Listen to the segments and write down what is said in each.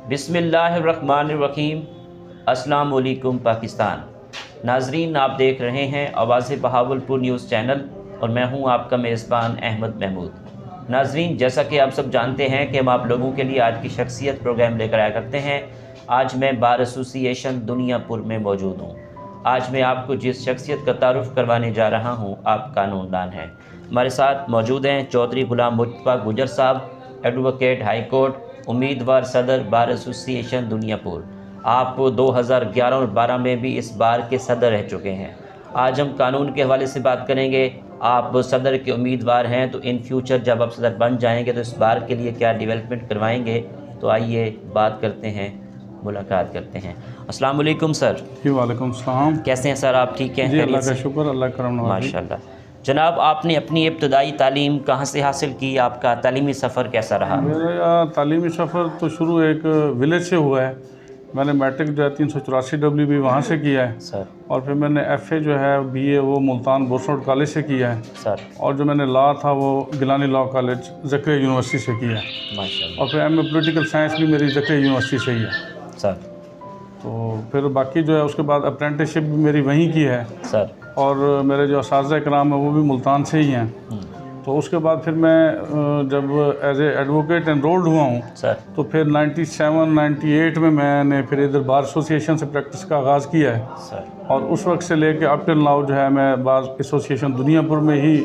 बिस्मिल्लाहिर्रहमानिर्रहीम। अस्सलाम वालेकुम पाकिस्तान। नाजरीन, आप देख रहे हैं आवाज़ बहावलपुर न्यूज़ चैनल और मैं हूं आपका मेज़बान अहमद महमूद। नाजरीन, जैसा कि आप सब जानते हैं कि हम आप लोगों के लिए आज की शख्सियत प्रोग्राम लेकर आया करते हैं। आज मैं बार एसोसिएशन दुनियापुर में मौजूद हूँ। आज मैं आपको जिस शख्सियत का तारुफ़ करवाने जा रहा हूँ आप कानूनदान हैं। हमारे साथ मौजूद हैं चौधरी गुलाम मुस्तफ़ा गुजर साहब, एडवोकेट हाई कोर्ट, उम्मीदवार सदर बार एसोसिएशन दुनियापुर। आप 2011 और 12 में भी इस बार के सदर रह चुके हैं। आज हम कानून के हवाले से बात करेंगे। आप सदर के उम्मीदवार हैं, तो इन फ्यूचर जब आप सदर बन जाएंगे तो इस बार के लिए क्या डेवलपमेंट करवाएंगे, तो आइए बात करते हैं, मुलाकात करते हैं। अस्सलाम वालेकुम सर। जी वालेकुम सलाम। कैसे हैं सर, आप ठीक हैं? जी अल्लाह का शुक्र, अल्लाह का करम नवाज़ी। माशाल्लाह। जनाब, आपने अपनी इब्तदाई तालीम कहाँ से हासिल की? आपका तालीमी सफ़र कैसा रहा? मेरा तालीमी सफ़र तो शुरू एक विलेज से हुआ है। मैंने मैट्रिक जो है 384 WB वहाँ से किया है सर। और फिर मैंने FA जो है BA वो मुल्तान बोसरोड कॉलेज से किया है सर। और जो मैंने लॉ था वो Gilani law college Zakariya university से किया है। माशाल्लाह। और फिर MA पॉलिटिकल साइंस भी मेरी ज़करिया यूनिवर्सिटी से ही है सर। तो फिर बाकी जो है उसके बाद अप्रेंटिसशिप भी मेरी वहीं की है सर। और मेरे जो असातिज़ा इकराम है वो भी मुल्तान से ही हैं। तो उसके बाद फिर मैं जब एज ए एडवोकेट एनरोल्ड हुआ हूँ सर, तो फिर 97-98 में मैंने फिर इधर बार एसोसिएशन से प्रैक्टिस का आगाज़ किया है सर। और उस वक्त से लेके अप टिल नाउ जो है मैं बार एसोसिएशन दुनियापुर में ही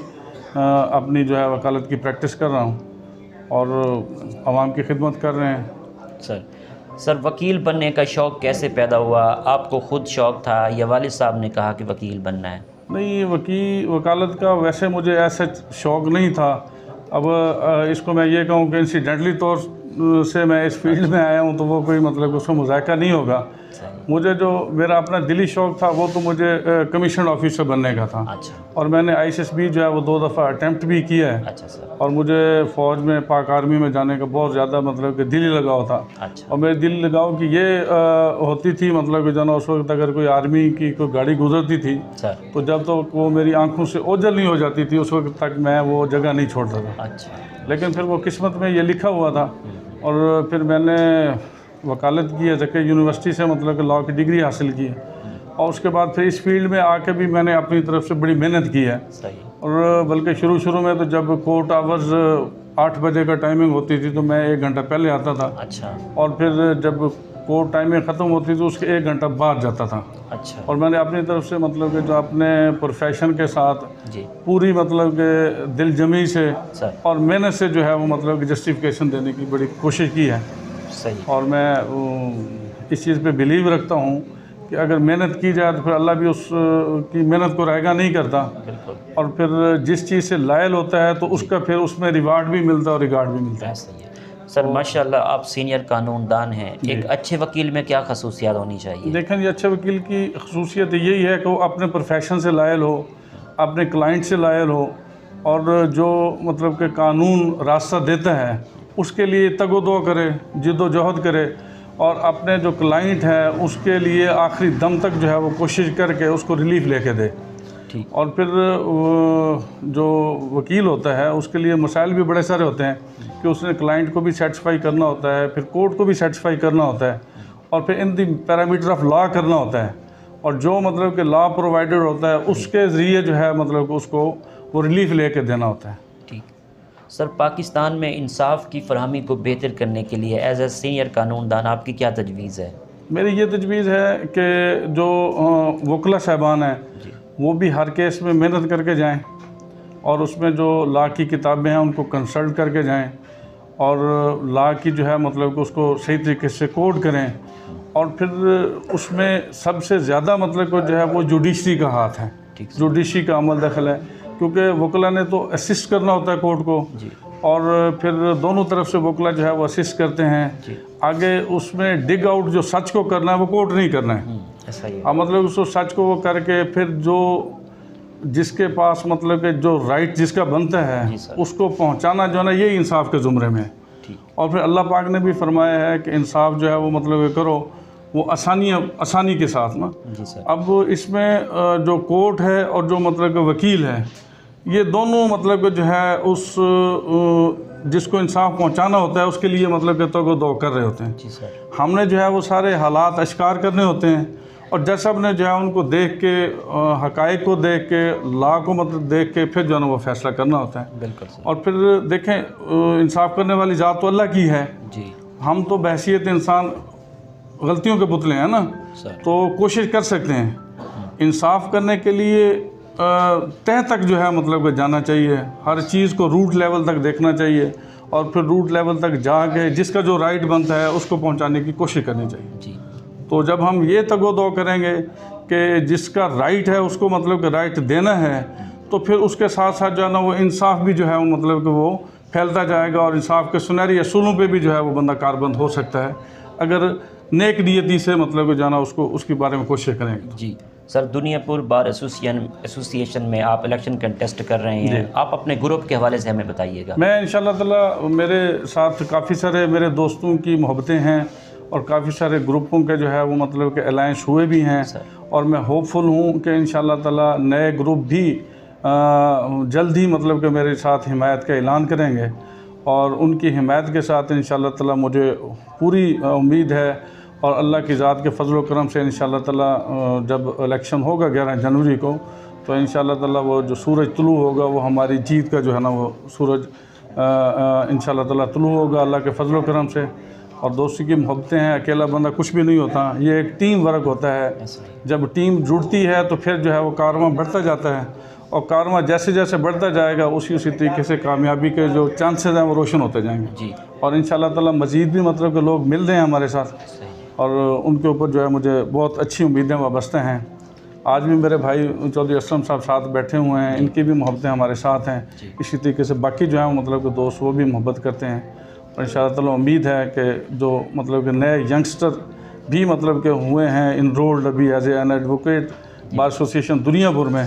अपनी जो है वकालत की प्रैक्टिस कर रहा हूँ और आवाम की खिदमत कर रहे हैं। सर, वकील बनने का शौक़ कैसे पैदा हुआ? आपको ख़ुद शौक़ था या वालिद साहब ने कहा कि वकील बनना है? नहीं, वकालत का वैसे मुझे ऐसा शौक़ नहीं था। अब इसको मैं ये कहूँ कि इंसिडेंटली तौर से मैं इस फील्ड में आया हूँ तो वो कोई मतलब उसका मुज़ायका नहीं होगा। मुझे जो मेरा अपना दिली शौक़ था वो तो मुझे कमीशन ऑफिसर बनने का था। अच्छा। और मैंने ISSB जो है वो 2 दफ़ा अटैम्प्ट भी किया है। अच्छा सर। और मुझे फ़ौज में पाक आर्मी में जाने का बहुत ज़्यादा मतलब कि दिली लगाव था। अच्छा। और मेरे दिल लगाव की ये होती थी मतलब कि जना उस वक्त अगर कोई आर्मी की कोई गाड़ी गुजरती थी सर, तो जब तक वो मेरी आंखों से ओझल नहीं हो जाती थी उस वक्त तक मैं वो जगह नहीं छोड़ता था। अच्छा। लेकिन फिर वो किस्मत में ये लिखा हुआ था और फिर मैंने वकालत की है ज़करिया यूनिवर्सिटी से मतलब कि लॉ की डिग्री हासिल की है और उसके बाद फिर इस फील्ड में आके भी मैंने अपनी तरफ से बड़ी मेहनत की है। सही। और बल्कि शुरू में तो जब कोर्ट आवर्स 8 बजे का टाइमिंग होती थी तो मैं 1 घंटा पहले आता था। अच्छा। और फिर जब कोर्ट टाइमिंग ख़त्म होती थी उसके 1 घंटा बाद जाता था। अच्छा। और मैंने अपनी तरफ से मतलब कि जो अपने प्रोफेशन के साथ जी पूरी पूरी मतलब कि दिल जमी से सर और मेहनत से जो है वो मतलब कि जस्टिफिकेशन देने की बड़ी कोशिश की है। सही। और मैं इस चीज़ पे बिलीव रखता हूँ कि अगर मेहनत की जाए तो फिर अल्लाह भी उस की मेहनत को रायगा नहीं करता। बिल्कुल। और फिर जिस चीज़ से लायल होता है तो उसका फिर उसमें रिवार्ड भी मिलता है और रिगार्ड भी मिलता है। सही है। सर माशाल्लाह, आप सीनियर कानूनदान हैं। एक अच्छे वकील में क्या खसूसियात होनी चाहिए? देखें जी, अच्छे वकील की खसूसियत यही है कि वो अपने प्रोफेशन से लायल हो, अपने क्लाइंट से लायल हो और जो मतलब कि कानून रास्ता देता है उसके लिए तगोदो करे, जिद्दोजहद करे और अपने जो क्लाइंट है उसके लिए आखिरी दम तक जो है वो कोशिश करके उसको रिलीफ लेके दे। ठीक। और फिर जो वकील होता है उसके लिए मसाइल भी बड़े सारे होते हैं कि उसने क्लाइंट को भी सेटिस्फाई करना होता है, फिर कोर्ट को भी सेटिस्फाई करना होता है और फिर in the parameter of law करना होता है और जो मतलब कि लॉ प्रोवाइडेड होता है उसके ज़रिए जो है मतलब कि उसको वो रिलीफ लेके देना होता है। ठीक। सर, पाकिस्तान में इंसाफ की फरहमी को बेहतर करने के लिए एज ए सीनियर कानूनदान आपकी क्या तजवीज़ है? मेरी ये तजवीज़ है कि जो वकला साहबान हैं वो भी हर केस में मेहनत करके जाएं और उसमें जो लॉ की किताबें हैं उनको कंसल्ट करके जाएं और लॉ की जो है मतलब कि उसको सही तरीके से कोड करें और फिर उसमें सबसे ज़्यादा मतलब को जो है वो जुडिशरी का हाथ है, जुडिशरी का अमल दखल है क्योंकि वकला ने तो असिस्ट करना होता है कोर्ट को जी। और फिर दोनों तरफ से वकला जो है वो असिस्ट करते हैं। आगे उसमें डिग आउट जो सच को करना है वो कोर्ट नहीं करना है। ऐसा ही मतलब उसको सच को वो करके फिर जो जिसके पास मतलब कि जो राइट जिसका बनता है उसको पहुंचाना जो है ना ये इंसाफ के ज़ुमरे में है। और फिर अल्लाह पाक ने भी फरमाया है कि इंसाफ जो है वो मतलब करो वो आसानी के साथ ना। अब इसमें जो कोर्ट है और जो मतलब कि वकील है ये दोनों मतलब जो है उस जिसको इंसाफ पहुंचाना होता है उसके लिए मतलब कि तो दो कर रहे होते हैं। जी सर। हमने जो है वो सारे हालात अश्कार करने होते हैं और जज साहब ने जो है उनको देख के हक़ाइक़ को देख के लॉ को मतलब देख के फिर जो है ना वो फ़ैसला करना होता है। बिल्कुल सर। और फिर देखें इंसाफ करने वाली ज़ात तो अल्लाह की है जी। हम तो बहैसियत इंसान गलतियों के पुतले हैं ना सर। तो कोशिश कर सकते हैं इंसाफ करने के लिए तह तक जो है मतलब कि जाना चाहिए, हर चीज़ को रूट लेवल तक देखना चाहिए और फिर रूट लेवल तक जाके जिसका जो राइट बनता है उसको पहुंचाने की कोशिश करनी चाहिए। जी। तो जब हम ये तगोदो करेंगे कि जिसका राइट है उसको मतलब कि राइट देना है तो फिर उसके साथ साथ जो है ना वो इंसाफ भी जो है वो मतलब कि वो फैलता जाएगा और इंसाफ के सुनहरी असूलों पे भी जो है वो बंदा कारबंद हो सकता है अगर नेक नियति से मतलब कि जाना उसको उसके बारे में कोशिश करेंगे। जी सर, दुनियापुर बार एसोसिएशन में आप इलेक्शन कंटेस्ट कर रहे हैं, आप अपने ग्रुप के हवाले से हमें बताइएगा। मैं इंशाल्लाह ताला मेरे साथ काफ़ी सारे मेरे दोस्तों की मोहब्बतें हैं और काफ़ी सारे ग्रुपों के जो है वो मतलब कि अलायंस हुए भी हैं और मैं होपफुल हूँ कि इंशाल्लाह ताला नए ग्रुप भी जल्द ही मतलब कि मेरे साथ हिमायत का ऐलान करेंगे और उनकी हिमायत के साथ इंशाल्लाह ताला मुझे पूरी उम्मीद है और अल्लाह की ज़ात के फजल करम से इंशाल्लाह ताला जब इलेक्शन होगा 11 जनवरी को तो इंशाल्लाह ताला वो जो सूरज तुलू होगा वो हमारी जीत का जो है ना वो सूरज इंशाल्लाह ताला तुलू होगा अल्लाह के फजल करम से। और दोस्ती की मोहब्बतें हैं, अकेला बंदा कुछ भी नहीं होता, ये एक टीम वर्क होता है। जब टीम जुड़ती है तो फिर जो है वो कारवां बढ़ता जाता है और कारवां जैसे जैसे बढ़ता जाएगा उसी तरीके से कामयाबी के जो चांसेस हैं वो रोशन होते जाएंगे जी। और इंशाल्लाह ताला मज़ीद भी मतलब कि लोग मिल रहे हैं हमारे साथ और उनके ऊपर जो है मुझे बहुत अच्छी उम्मीदें वाबस्ते हैं। आज भी मेरे भाई चौधरी असलम साहब साथ बैठे हुए हैं, इनकी भी मोहब्बतें हमारे साथ हैं। इसी तरीके से बाकी जो है मतलब कि दोस्त वो भी मोहब्बत करते हैं और इंशाल्लाह ताला उम्मीद है कि जो मतलब कि नए यंगस्टर भी मतलब के हुए हैं इनरोल्ड अभी as an advocate bar association दुनिया भर में,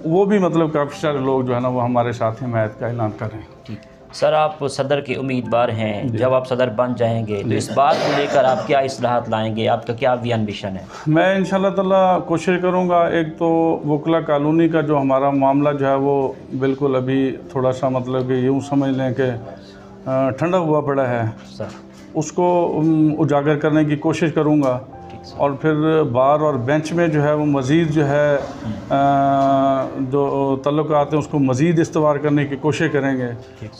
वो भी मतलब काफ़ी सारे लोग जो है ना वो हमारे साथ हिमायत का ऐलान कर रहे हैं। ठीक सर, आप सदर के उम्मीदवार हैं, जब आप सदर बन जाएंगे तो इस बात को लेकर आप क्या इस्लाहात लाएंगे, आपका क्या विजन मिशन है? मैं इंशाल्लाह ताला कोशिश करूँगा, एक तो वकला कॉलोनी का जो हमारा मामला जो है वो बिल्कुल अभी थोड़ा सा मतलब कि यूँ समझ लें कि ठंडा हुआ पड़ा है सर, उसको उजागर करने की कोशिश करूँगा और फिर बार और बेंच में जो है वो मज़ीद जो है जो तल्लुकात हैं उसको मज़ीद इस्तवार करने की कोशिश करेंगे।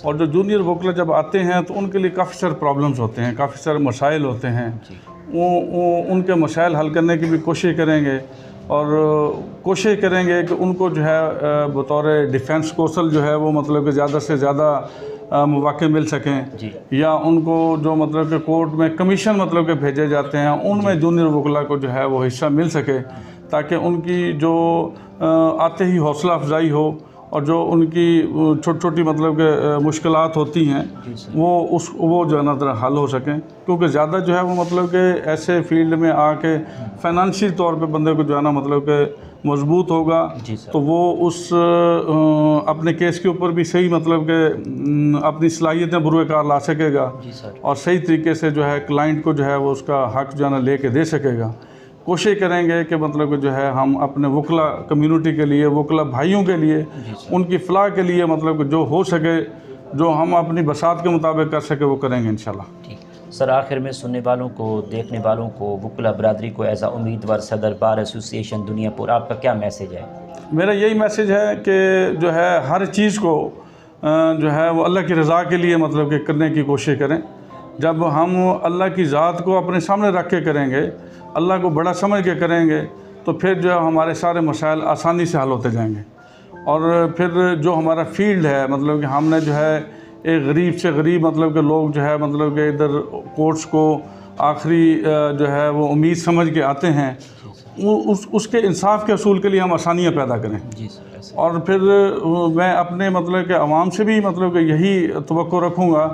और जो जूनियर वकला जब आते हैं तो उनके लिए काफ़ी सारे प्रॉब्लम्स होते हैं, काफ़ी सारे मसाइल होते हैं, वो उनके मसाइल हल करने की भी कोशिश करेंगे और कोशिश करेंगे कि उनको जो है बतौर डिफेंस कौशल जो है वो मतलब कि ज़्यादा से ज़्यादा मौक़े मिल सकें या उनको जो मतलब कि कोर्ट में कमीशन मतलब के भेजे जाते हैं उनमें जूनियर वकला को जो है वो हिस्सा मिल सके ताकि उनकी जो आते ही हौसला अफजाई हो और जो उनकी छोटी छोटी मतलब के मुश्किलात होती हैं वो जो है ना तरह हल हो सकें। क्योंकि ज़्यादा जो है वो मतलब कि ऐसे फील्ड में आके फाइनेंशियल तौर पे बंदे को जो है ना मतलब कि मजबूत होगा तो वो उस अपने केस के ऊपर भी सही मतलब कि अपनी सलाहियतें बुरुकार ला सकेगा और सही तरीके से जो है क्लाइंट को जो है वो उसका हक जो है ना ले के दे सकेगा। कोशिश करेंगे कि मतलब कि जो है हम अपने वकला कम्युनिटी के लिए, वकला भाइयों के लिए, उनकी फ़लाह के लिए मतलब कि जो हो सके, जो हम अपनी बसात के मुताबिक कर सके वो करेंगे इंशाल्लाह। ठीक सर, आखिर में सुनने वालों को, देखने वालों को, वकला बरादरी को एज आ उम्मीदवार सदर बार एसोसिएशन दुनियापुर आपका क्या मैसेज है? मेरा यही मैसेज है कि जो है हर चीज़ को जो है वो अल्लाह की रज़ा के लिए मतलब कि करने की कोशिश करें। जब हम अल्लाह की ज़ात को अपने सामने रख के करेंगे, अल्लाह को बड़ा समझ के करेंगे तो फिर जो हमारे सारे मसाइल आसानी से हल होते जाएंगे। और फिर जो हमारा फील्ड है मतलब कि हमने जो है एक गरीब से गरीब मतलब के लोग जो है मतलब कि इधर कोर्ट्स को आखिरी जो है वो उम्मीद समझ के आते हैं, उसके इंसाफ के असूल के लिए हम आसानियाँ पैदा करें। और फिर मैं अपने मतलब कि अवाम से भी मतलब कि यही तवक्को रखूँगा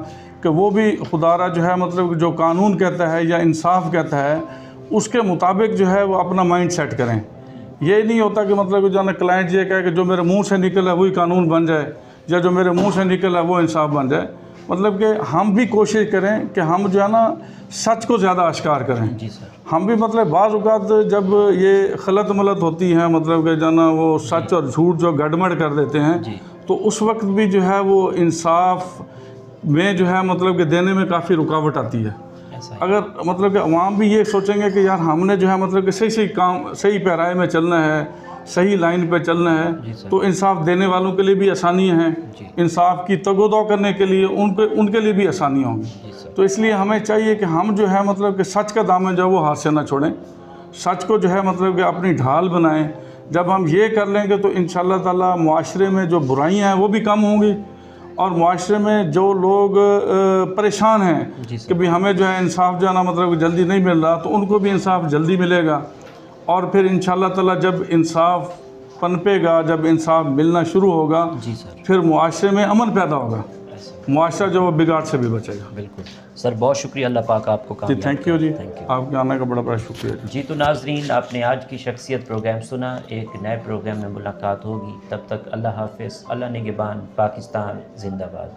कि वो भी खुदारा जो है मतलब जो कानून कहता है या इंसाफ कहता है उसके मुताबिक जो है वो अपना माइंड सेट करें। ये नहीं होता कि मतलब जो है क्लाइंट ये कहे कि जो मेरे मुंह से निकला वही कानून बन जाए या जो मेरे मुंह से निकला वो इंसाफ बन जाए। मतलब कि हम भी कोशिश करें कि हम जो है ना सच को ज़्यादा आश्कार करें। हम भी मतलब बाज़ औक़ात जब ये गलत मलत होती हैं मतलब कि जो ना वो सच और झूठ जो गड़बड़ कर देते हैं तो उस वक्त भी जो है वो इंसाफ में जो है मतलब कि देने में काफ़ी रुकावट आती है। ऐसा है। अगर मतलब कि अवाम भी ये सोचेंगे कि यार हमने जो है मतलब कि सही सही काम, सही पैराए में चलना है, सही लाइन पे चलना जी है, सर। तो इंसाफ देने वालों के लिए भी आसानियाँ हैं, जी। इंसाफ की तगोदो करने के लिए उनके लिए भी आसानियाँ होंगी। जी सर। तो इसलिए हमें चाहिए कि हम जो है मतलब कि सच का दामन जो है वो हाथ से ना छोड़ें, सच को जो है मतलब कि अपनी ढाल बनाएं। जब हम ये कर लेंगे तो इंशाअल्लाह ताला मुआशरे में जो बुराइयां हैं वो भी कम होंगी, और मुआशरे में जो लोग परेशान हैं जी सर। कि भाई हमें जो है इंसाफ जो है ना मतलब कि जल्दी नहीं मिल रहा, तो उनको भी इंसाफ जल्दी मिलेगा। और फिर इंशाअल्लाह ताला जब इंसाफ पनपेगा, जब इंसाफ मिलना शुरू होगा, जी सर। फिर मुआशरे में अमन पैदा होगा, ऐसा। मुआशरा जो वो बिगाड़ से भी बचेगा। बिल्कुल सर, बहुत शुक्रिया, अल्लाह पाक आपको जी कामयाब थैंक यू जी, थैंक यू। आपके आने का बड़ा बड़ा शुक्रिया जी। जी तो नाजरीन, आपने आज की शख्सियत प्रोग्राम सुना। एक नए प्रोग्राम में मुलाकात होगी, तब तक अल्लाह हाफिज़, अल्लाह निगहबान, पाकिस्तान जिंदाबाद।